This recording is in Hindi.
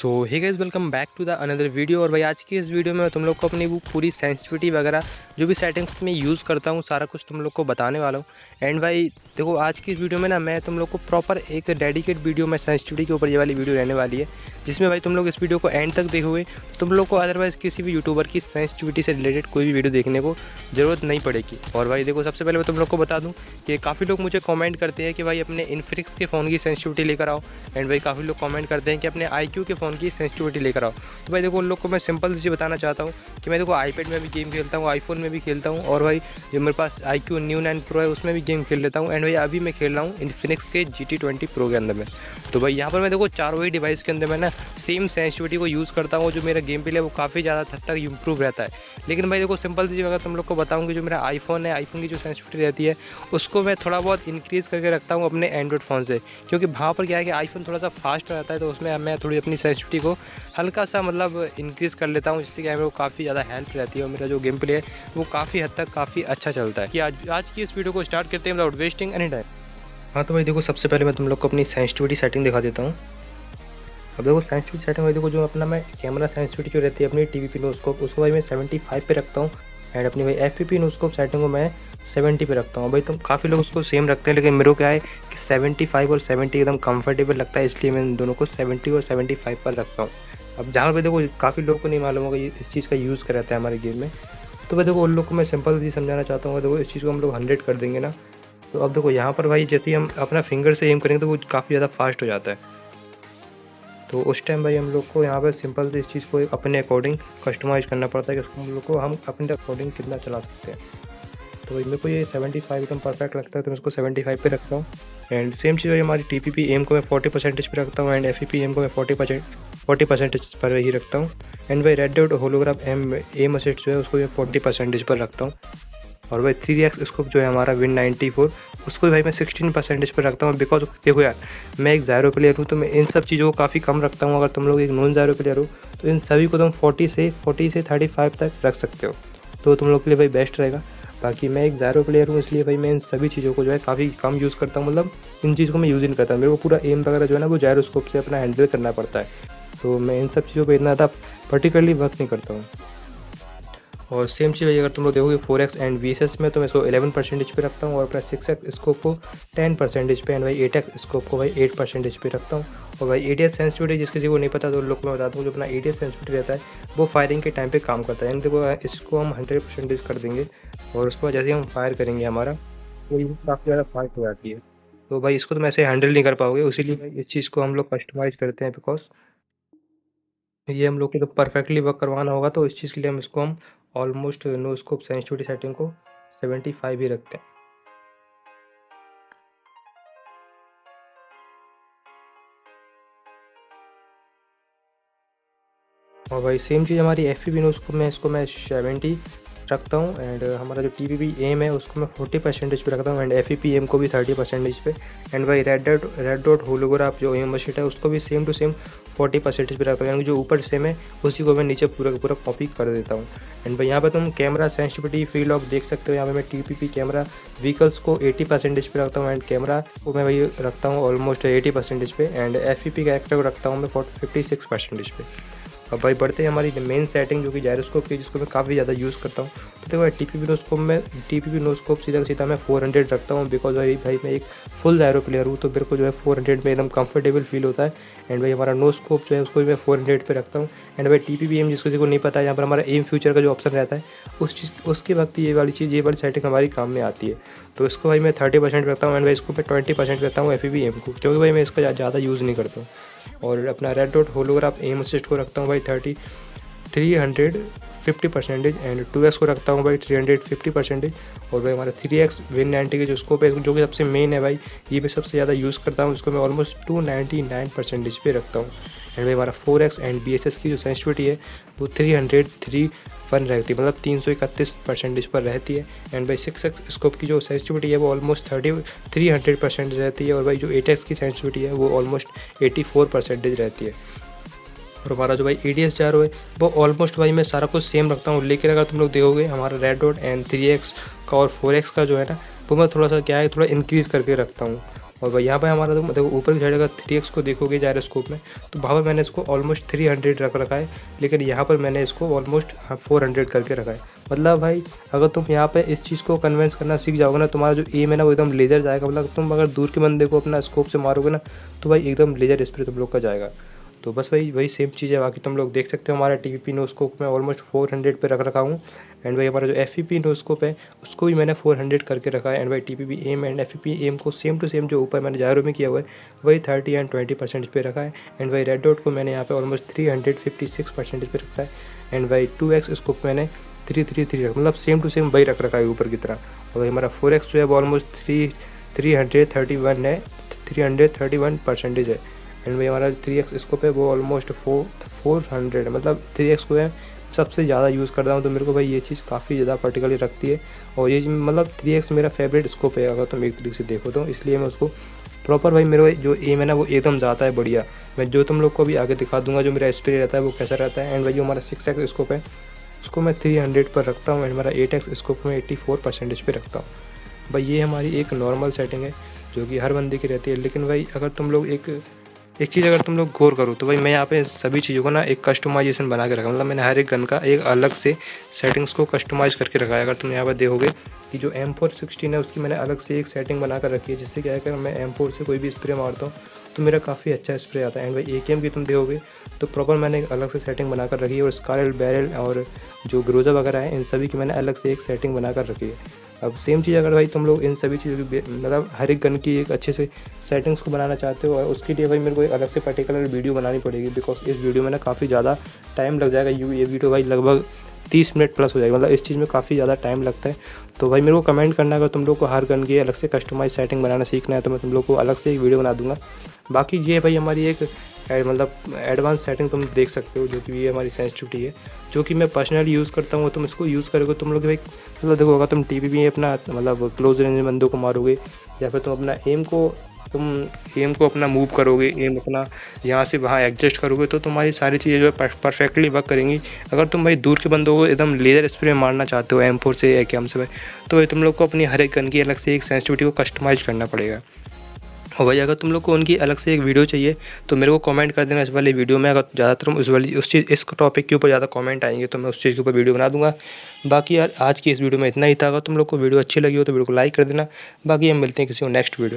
So hey guys, welcome back to the another video. और भाई आज की इस वीडियो में तुम लोग को अपनी वो पूरी सेंसिटिविटी वगैरह जो भी सेटिंग्स में यूज़ करता हूँ सारा कुछ तुम लोग को बताने वाला हूँ। एंड भाई देखो, आज की इस वीडियो में ना मैं तुम लोग को प्रॉपर एक डेडिकेट वीडियो में सेंसिटिविटी के ऊपर ये वाली वीडियो रहने वाली है, जिसमें भाई तुम लोग इस वीडियो को एंड तक देखोगे तो तुम लोग को अदरवाइज़ किसी भी यूट्यूबर की सेंसिटिविटी से रिलेटेड कोई भी वीडियो देखने को ज़रूरत नहीं पड़ेगी। और भाई देखो, सबसे पहले मैं तुम लोग को बता दूँ कि काफ़ी लोग मुझे कमेंट करते हैं कि भाई अपने इन्फिनिक्स के फ़ोन की सेंसिटिविटी लेकर आओ। एंड भाई काफ़ी लोग कमेंट करते हैं कि अपने IQ के फ़ोन की सेंसिटिविटी लेकर आओ। तो भाई देखो, उन लोग को मैं सिंपल सी चीज़ बताना चाहता हूँ कि मैं देखो आईपैड में भी गेम खेलता हूँ, आईफोन में भी खेलता हूँ, और भाई जो मेरे पास IQ Neo 9 Pro है उसमें भी गेम खेल लेता हूँ। एंड भाई अभी मैं खेल रहा हूँ इन्फिनिक्स के GT20 Pro के अंदर में। तो भाई यहाँ पर मैं देखो चारों ही डिवाइस के अंदर मैं ना सेम सेंसिटिविटी को यूज़ करता हूँ। जो मेरा गेम प्ले है वो काफ़ी ज़्यादा हद तक इंप्रूव रहता है। लेकिन भाई देखो, सिंपल सी चीज़ अगर तुम लोग को बताऊँ कि जो मेरा आईफोन है, आईफोन की जो सेंसिटिविटी रहती है उसको मैं थोड़ा बहुत इंक्रीज़ करके रखता हूँ अपने एंड्रॉइड फ़ोन से, क्योंकि वहाँ पर क्या है कि आईफोन थोड़ा सा फास्ट रहता है, तो उसमें मैं थोड़ी अपनी सेंसिटिविटी को हल्का सा मतलब इंक्रीज़ कर लेता हूँ, जिससे कि मेरे को काफ़ी ज़्यादा हेल्प रहती है और मेरा जो गेम प्ले है वो काफ़ी हद तक काफ़ी अच्छा चलता है। कि आज की इस वीडियो को स्टार्ट करते हैं विदाउट वेस्टिंग एनी टाइम। हाँ तो भाई देखो, सबसे पहले मैं तुम लोग को अपनी सेंसिटिविटी सेटिंग दिखा देता हूँ। अब देखो सेंसिटिविटी सेटिंग में देखो, जो अपना मैं कैमरा सेंसिटिविटी जो रहती है अपनी टीवी नोस्कोप, उसको भाई मैं 75 पे रखता हूँ। एंड अपनी भाई FPP नोस्कोप सेटिंग को मैं 70 पे रखता हूँ। भाई तुम काफ़ी लोग उसको सेम रखते हैं, लेकिन मेरे को क्या है कि 75 और 70 एकदम कंफर्टेबल लगता है, इसलिए मैं इन दोनों को 70 और 75 पर रखता हूँ। अब जहाँ पे देखो काफ़ी लोग को नहीं मालूम होगा इस चीज़ का यूज़ कर रहता है हमारे गेम में, तो भाई देखो उन लोग को मैं सिंपल चीज़ समझाना चाहता हूँ। देखो इस चीज़ को हम लोग 100 कर देंगे ना, तो अब देखो यहाँ पर भाई जैसे ही हम अपना फिंगर से एम करेंगे तो वो काफ़ी ज़्यादा फास्ट हो जाता है। तो उस टाइम भाई हम लोग को यहाँ पर सिंपल से इस चीज़ को अपने अकॉर्डिंग कस्टमाइज़ करना पड़ता है कि उसको हम लोग को हम अपने अकॉर्डिंग कितना चला सकते हैं। तो भाई मेरे को ये 75 एकदम परफेक्ट लगता है, तो मैं इसको 75 पे रखता हूँ। एंड सेम चीज़ भाई हमारी TPP एम को मैं 40% पे रखता हूँ, एंड FPP एम को मैं 40% पर ही रखता हूँ। एंड भाई red dot holograph aim assist जो है उसको मैं 40% पर रखता हूँ। और भाई 3x स्कोप जो है हमारा Win 94 उसको भाई मैं 16% पर रखता हूँ। बिकॉज देखो यार, मैं एक ज़ायरो प्लेयर हूँ तो मैं इन सब चीज़ों को काफ़ी कम रखता हूँ। अगर तुम लोग एक नॉन ज़ायरो प्लेयर हो तो इन सभी को तुम 40 से 35 तक रख सकते हो, तो तुम लोग के लिए भाई बेस्ट रहेगा। बाकी मैं एक ज़ायरो प्लेयर हूँ, इसलिए भाई मैं इन सभी चीज़ों को जो है काफ़ी कम यूज़ करता हूँ। मतलब इन चीज़ को मैं यूज़ नहीं करता, मेरे को पूरा एम वगैरह जो है ना वो जायरोस्कोप से अपना हैंडल करना पड़ता है, तो मैं इन सब चीज़ों पर इतना ज़्यादा पर्टिकुलरली वर्क नहीं करता हूँ। और सेम चीज़ अगर तुम लोग देखोगे 4x एंड VSS में, तो मैं इसको 11% पे रखता हूँ, और अपना 6x स्कोप को 10% पे, एंड भाई 8x स्कोप को भाई 8% पे रखता हूँ। और भाई ADS सेंसिटिविटी जिस किसी को नहीं पता तो लोग मैं बता दूँ, जो अपना ADS सेंसिटिविटी रहता है वो फायरिंग के टाइम पे काम करता है। यानी देखो इसको हम 100% कर देंगे, और उसके बाद जैसे ही हम फायर करेंगे हमारा तो ये काफ़ी ज़्यादा फास्ट हो जाती है। तो भाई इसको तुम ऐसे हैंडल नहीं कर पाओगे, इसीलिए भाई इस चीज़ को हम लोग कस्टमाइज़ करते हैं। बिकॉज ये हम लोग को जब परफेक्टली वर्क करवाना होगा तो इस चीज़ के लिए हम almost no scope sensitivity setting को 75 ही रखते हैं। और भाई सेम चीज़ हमारी FPV नो स्कोप में इसको मैं 70 रखता हूँ। एंड हमारा जो TPP एम है उसको मैं 40% पे रखता हूँ, एंड FPP एम को भी 30% पे। एंड भाई रेड डॉट होलोग्राफ जो एम शीट है उसको भी सेम टू सेम 40% पे रखता हूँ, यानी जो ऊपर सेम है उसी को मैं नीचे पूरा का पूरा कॉपी कर देता हूँ। एंड भाई यहाँ पर तुम कैमरा सेंसिटिविटी फ्री लॉक देख सकते हो। यहाँ पे मैं TPP कैमरा व्हीकल्स को 80% पे रखता हूँ, एंड कैमरा को मैं भाई रखता हूँ ऑलमोस्ट 80% पे, एंड FPP कैरेक्टर को रखता हूँ मैं 56% पे। अब भाई बढ़ते हैं हमारी मेन सेटिंग जो कि जायरोस्कोप की, जिसको मैं काफ़ी ज़्यादा यूज़ करता हूँ। तो देखो TPP नोस्कोप सीधा सीधा मैं 400 रखता हूँ। बिकॉज भाई मैं एक फुल जायरो प्लेयर हूँ, तो मेरे को जो है 400 में एकदम कंफर्टेबल फील होता है। एंड भाई हमारा नोस्कोप जो है उसको भी मैं 400 पे रखता हूँ। एंड भाई TPP एम जिसको को नहीं पता है, यहाँ पर हमारा एम फ्यूचर का जो ऑप्शन रहता है उसके वक्त ये वाली सेटिंग हमारी काम में आती है। तो इसको भाई मैं 30% रखता हूँ, एंड भाई इसको मैं 20% रखता हूँ FPV एम को, क्योंकि भाई मैं इसका ज़्यादा यूज़ नहीं करता हूँ। और अपना red dot holograph aim assist को रखता हूँ भाई 350%, एंड 2x को रखता हूँ भाई 350%। और भाई हमारा 3x Win 90 के जो स्कोप है जो कि सबसे मेन है भाई, ये मैं सबसे ज़्यादा यूज़ करता हूँ, इसको मैं ऑलमोस्ट 299% पे रखता हूँ। एंड भाई हमारा 4x एंड BSS की जो सेंसिटिविटी है वो 303 रहती है, मतलब 331% पर रहती है। एंड भाई 6x स्कोप की जो सेंसिटिविटी है वो ऑलमोस्ट 300% रहती है, और भाई जो 8x की सेंसिटिविटी है वो ऑलमोस्ट 84% रहती है। और हमारा जो भाई ADS जारो है वो ऑलमोस्ट भाई मैं सारा कुछ सेम रखता हूँ, लेकिन अगर तुम लोग देखोगे हमारा रेड डॉट एंड 3x का और 4x का जो है ना वो मैं थोड़ा सा क्या है थोड़ा इंक्रीज़ करके रखता हूँ। और भाई यहाँ पे हमारा तो मतलब ऊपर की साइड अगर 3x को देखोगे जायरोस्कोप में, तो वहाँ पर मैंने इसको ऑलमोस्ट 300 रख रखा है, लेकिन यहाँ पर मैंने इसको ऑलमोस्ट 400 करके रखा है। मतलब भाई अगर तुम यहाँ पे इस चीज़ को कन्विंस करना सीख जाओगे ना, तुम्हारा जो एम है ना वो एकदम लेजर जाएगा। मतलब तुम अगर दूर के बंदे को अपना स्कोप से मारोगे ना, तो भाई एकदम लेजर स्प्रे तुम लोग का जाएगा। तो बस वही सेम चीज़ है। बाकी तुम लोग देख सकते हो हमारा TPP नोस्कोप में ऑलमोस्ट 400 पे रख रखा हूँ। एंड भाई हमारा जो FPP नोस्कोप है उसको भी मैंने 400 करके रखा है। एंड भाई TPP aim and FPP aim को सेम टू सेम जो ऊपर मैंने जायरो में किया हुआ है वही 30 एंड 20% पे रखा है। एंड भाई रेड डॉट को मैंने यहाँ पे ऑलमोस्ट 356% पे रखा है। एंड भाई 2x स्कोप मैंने 333 रखा, मतलब सेम टू सेम वही रख रखा है ऊपर की तरह। और भाई हमारा 4x जो है वो ऑलमोस्ट 331 है, 331% है। एंड भाई हमारा 3x स्कोप है वो ऑलमोस्ट 400, मतलब 3x को है सबसे ज़्यादा यूज़ करता हूँ, तो मेरे को भाई ये चीज़ काफ़ी ज़्यादा पर्टिकुलरली रखती है। और ये मतलब 3x मेरा फेवरेट स्कोप है अगर तुम एक तरीके से देखो तो, इसलिए मैं उसको प्रॉपर भाई मेरा जो एम है ना वो एकदम जाता है बढ़िया। मैं जो तुम लोग को अभी आगे दिखा दूंगा जो मेरा स्प्रे रहता है वो कैसा रहता है। एंड भाई जो हमारा 6x स्कोप है उसको मैं 300 पर रखता हूँ। एंड हमारा 8x स्कोप में 84% पे रखता हूँ। भाई ये हमारी एक नॉर्मल सेटिंग है जो कि हर बंदे की रहती है। लेकिन भाई अगर तुम लोग एक चीज़ अगर तुम लोग गौर करो तो भाई मैं यहाँ पे सभी चीज़ों को ना एक कस्टमाइजेशन बना के रखा, मतलब मैंने हर एक गन का एक अलग से सेटिंग्स को कस्टमाइज़ करके रखा है। अगर तुम यहाँ पर देखोगे कि जो M416 है उसकी मैंने अलग से एक सेटिंग बना कर रखी है, जिससे क्या है कि मैं M4 से कोई भी स्प्रे मारता हूँ तो मेरा काफ़ी अच्छा स्प्रे आता है। एंड भाई AKM की तुम देखोगे तो प्रॉपर मैंने एक अलग से सेटिंग बना कर रखी है। और स्कारलेट बैरल और जो ग्रोजा वगैरह है इन सभी की मैंने अलग से एक सेटिंग बना कर रखी है। अब सेम चीज़ अगर भाई तुम लोग इन सभी चीज़ों की मतलब हर एक गन की एक अच्छे से सेटिंग्स को बनाना चाहते हो, और उसके लिए भाई मेरे को एक अलग से पर्टिकुलर वीडियो बनानी पड़ेगी, बिकॉज इस वीडियो में ना काफ़ी ज़्यादा टाइम लग जाएगा। ये वीडियो भाई लगभग 30 मिनट प्लस हो जाएगा, मतलब इस चीज़ में काफ़ी ज़्यादा टाइम लगता है। तो भाई मेरे को कमेंट करना अगर तुम लोग को हर गन की अलग से कस्टमाइज सेटिंग बनाना सीखना है तो मैं तुम लोग को अलग से एक वीडियो बना दूंगा। बाकी ये भाई हमारी एक मतलब एडवांस सेटिंग तुम देख सकते हो, जो कि ये हमारी सेंसिटिविटी है जो कि मैं पर्सनली यूज़ करता हूँ। तुम इसको यूज़ करोगे तुम लोग भाई मतलब देखो, अगर तुम TPP अपना मतलब क्लोज रेंज बंदों को मारोगे या फिर तुम अपना एम को अपना मूव करोगे, एम अपना यहाँ से वहाँ एडजस्ट करोगे तो तुम्हारी सारी चीज़ें जो है परफेक्टली वर्क करेंगी। अगर तुम भाई दूर के बंदों को एकदम लेज़र स्प्रे मारना चाहते हो M4 से AKM से भाई, तो भाई तुम लोग को अपनी हर एक गन की अलग से एक सेंसिटिविटी को कस्टमाइज करना पड़ेगा। और भाई अगर तुम लोग को उनकी अलग से एक वीडियो चाहिए तो मेरे को कमेंट कर देना इस वाली वीडियो में। अगर ज़्यादातर इस टॉपिक के ऊपर ज़्यादा कमेंट आएंगे तो मैं उस चीज़ के ऊपर वीडियो बना दूंगा। बाकी यार आज की इस वीडियो में इतना ही था। अगर तुम लोग को वीडियो अच्छी लगी हो तो वीडियो को लाइक कर देना। बाकी हम मिलते हैं किसी और नेक्स्ट वीडियो।